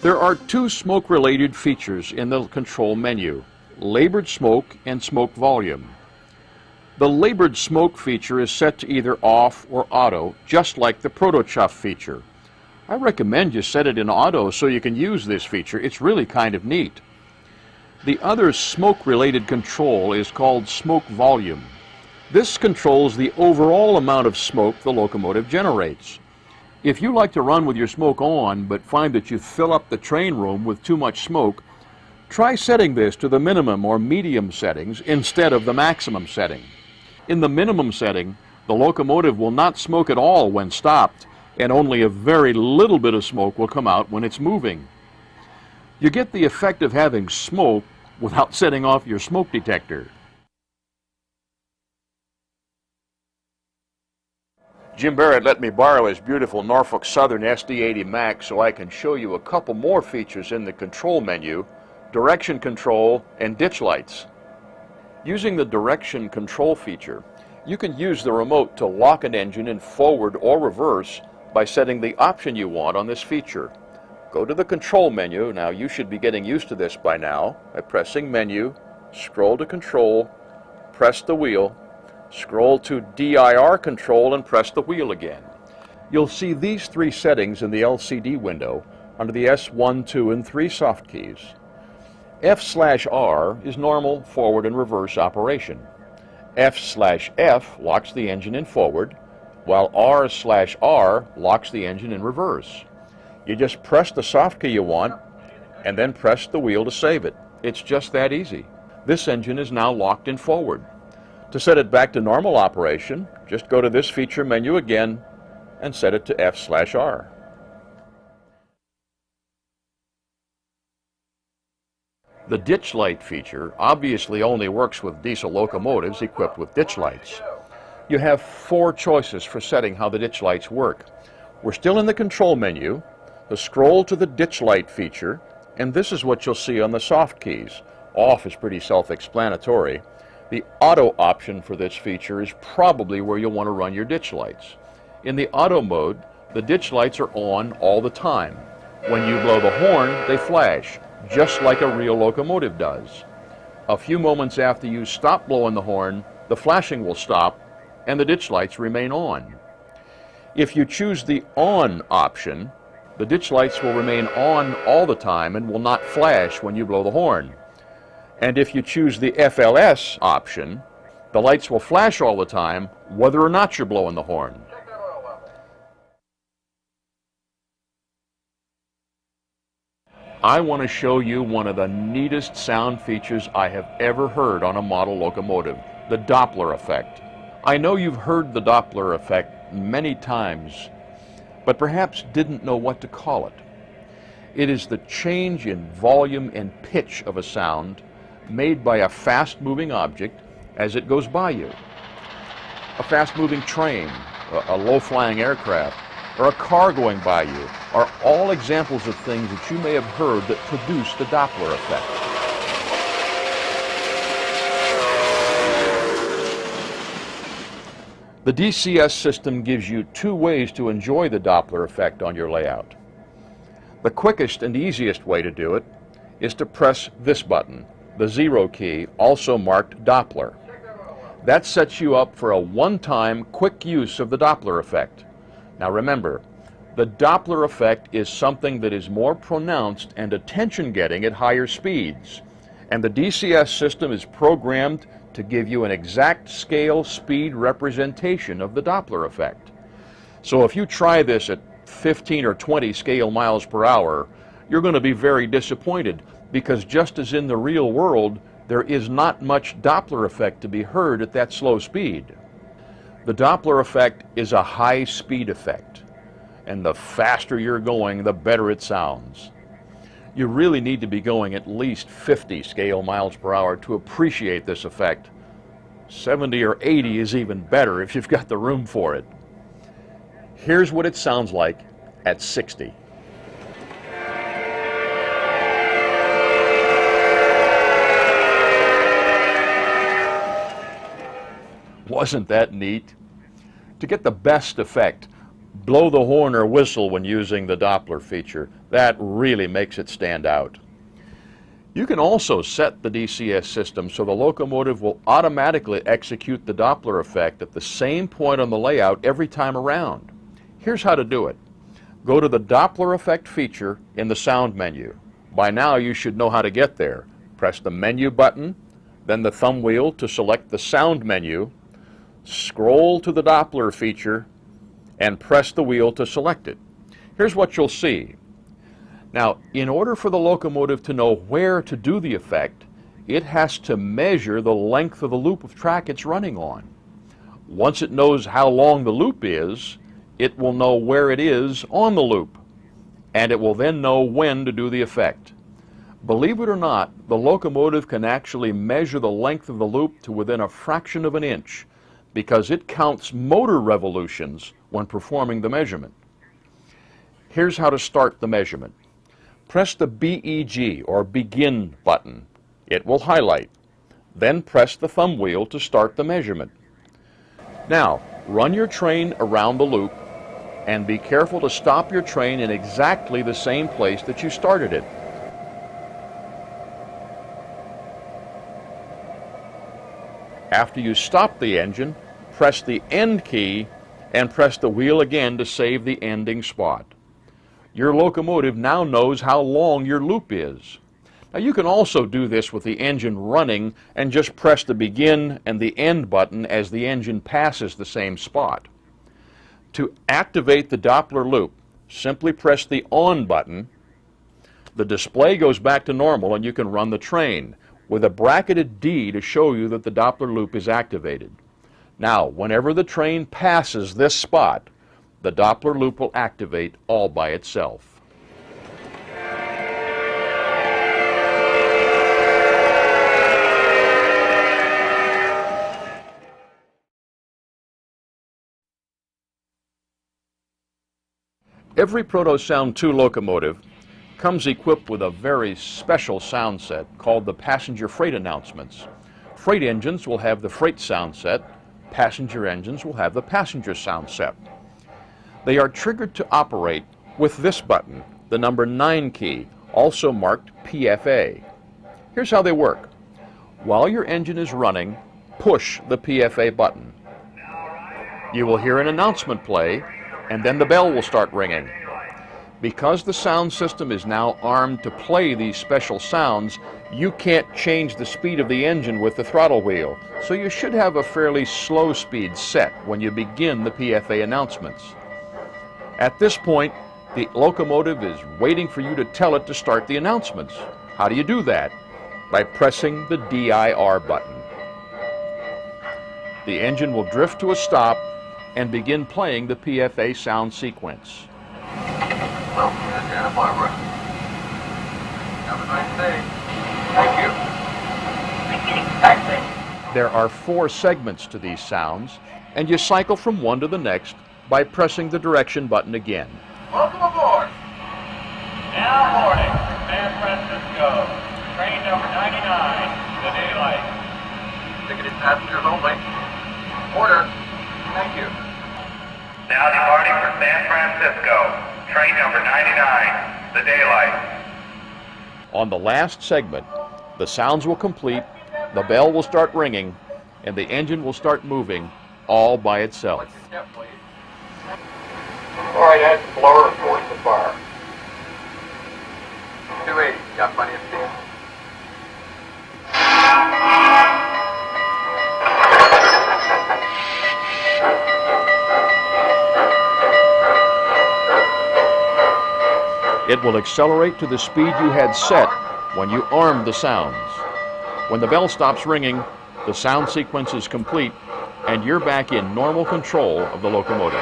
There are two smoke-related features in the control menu: labored smoke and smoke volume. The labored smoke feature is set to either off or auto, just like the proto-chuff feature. I recommend you set it in auto so you can use this feature. It's really kind of neat. The other smoke-related control is called smoke volume. This controls the overall amount of smoke the locomotive generates. If you like to run with your smoke on but find that you fill up the train room with too much smoke, try setting this to the minimum or medium settings instead of the maximum setting. In the minimum setting, the locomotive will not smoke at all when stopped, and only a very little bit of smoke will come out when it's moving. You get the effect of having smoke without setting off your smoke detector. Jim Barrett let me borrow his beautiful Norfolk Southern SD80 Max so I can show you a couple more features in the control menu: direction control and ditch lights. Using the direction control feature, you can use the remote to lock an engine in forward or reverse by setting the option you want on this feature. Go to the control menu. Now you should be getting used to this by now, by pressing menu, scroll to control, press the wheel, scroll to DIR control and press the wheel again. You'll see these three settings in the LCD window under the S1, 2, and 3 soft keys. F/R is normal, forward, and reverse operation. F/F locks the engine in forward, while R/R locks the engine in reverse. You just press the soft key you want, and then press the wheel to save it. It's just that easy. This engine is now locked in forward. To set it back to normal operation, just go to this feature menu again and set it to F/R. The ditch light feature obviously only works with diesel locomotives equipped with ditch lights. You have 4 choices for setting how the ditch lights work. We're still in the control menu. So scroll to the ditch light feature, and this is what you'll see on the soft keys. Off is pretty self-explanatory. The auto option for this feature is probably where you'll want to run your ditch lights. In the auto mode, the ditch lights are on all the time. When you blow the horn, they flash, just like a real locomotive does. A few moments after you stop blowing the horn, the flashing will stop and the ditch lights remain on. If you choose the on option, the ditch lights will remain on all the time and will not flash when you blow the horn. And if you choose the FLS option, the lights will flash all the time whether or not you're blowing the horn. I want to show you one of the neatest sound features I have ever heard on a model locomotive, the Doppler effect. I know you've heard the Doppler effect many times, but perhaps didn't know what to call it. It is the change in volume and pitch of a sound made by a fast-moving object as it goes by you. A fast-moving train, a low-flying aircraft, or a car going by you are all examples of things that you may have heard that produce the Doppler effect. The DCS system gives you 2 ways to enjoy the Doppler effect on your layout. The quickest and easiest way to do it is to press this button, the 0 key, also marked Doppler. That sets you up for a one-time quick use of the Doppler effect. Now remember, the Doppler effect is something that is more pronounced and attention-getting at higher speeds, and the DCS system is programmed to give you an exact scale speed representation of the Doppler effect. So if you try this at 15 or 20 scale miles per hour, you're going to be very disappointed, because just as in the real world, there is not much Doppler effect to be heard at that slow speed. The Doppler effect is a high-speed effect, and the faster you're going, the better it sounds. You really need to be going at least 50 scale miles per hour to appreciate this effect. 70 or 80 is even better if you've got the room for it. Here's what it sounds like at 60. Wasn't that neat? To get the best effect, blow the horn or whistle when using the Doppler feature. That really makes it stand out. You can also set the DCS system so the locomotive will automatically execute the Doppler effect at the same point on the layout every time around. Here's how to do it. Go to the Doppler effect feature in the sound menu. By now you should know how to get there. Press the menu button, then the thumb wheel to select the sound menu, scroll to the Doppler feature, and press the wheel to select it. Here's what you'll see. Now, in order for the locomotive to know where to do the effect, it has to measure the length of the loop of track it's running on. Once it knows how long the loop is, it will know where it is on the loop, and it will then know when to do the effect. Believe it or not, the locomotive can actually measure the length of the loop to within a fraction of an inch, because it counts motor revolutions when performing the measurement. Here's how to start the measurement. Press the BEG, or Begin button. It will highlight. Then press the thumb wheel to start the measurement. Now, run your train around the loop and be careful to stop your train in exactly the same place that you started it. After you stop the engine, press the End key and press the wheel again to save the ending spot. Your locomotive now knows how long your loop is. Now you can also do this with the engine running and just press the Begin and the End button as the engine passes the same spot. To activate the Doppler loop, simply press the On button. The display goes back to normal and you can run the train with a bracketed D to show you that the Doppler loop is activated. Now, whenever the train passes this spot, the Doppler loop will activate all by itself. Every Proto Sound 2 locomotive comes equipped with a very special sound set called the passenger freight announcements. Freight engines will have the freight sound set, passenger engines will have the passenger sound set. They are triggered to operate with this button, the number 9 key, also marked PFA. Here's how they work. While your engine is running, push the PFA button. You will hear an announcement play, and then the bell will start ringing. Because the sound system is now armed to play these special sounds, you can't change the speed of the engine with the throttle wheel, so you should have a fairly slow speed set when you begin the PFA announcements. At this point, the locomotive is waiting for you to tell it to start the announcements. How do you do that? By pressing the DIR button. The engine will drift to a stop and begin playing the PFA sound sequence. Well, Santa Barbara. Have a nice day. Thank you. Taxi. There are 4 segments to these sounds, and you cycle from one to the next by pressing the direction button again. Welcome aboard. Now boarding San Francisco. Train number 99, the daylight. Ticketed passengers only. Order. Thank you. Now departing for San Francisco. Train number 99, the daylight. On the last segment, the sounds will complete, the bell will start ringing, and the engine will start moving all by itself. Step, please. All right, add the blower and force the fire. 280. Got plenty of steam. It will accelerate to the speed you had set when you armed the sounds. When the bell stops ringing, the sound sequence is complete, and you're back in normal control of the locomotive.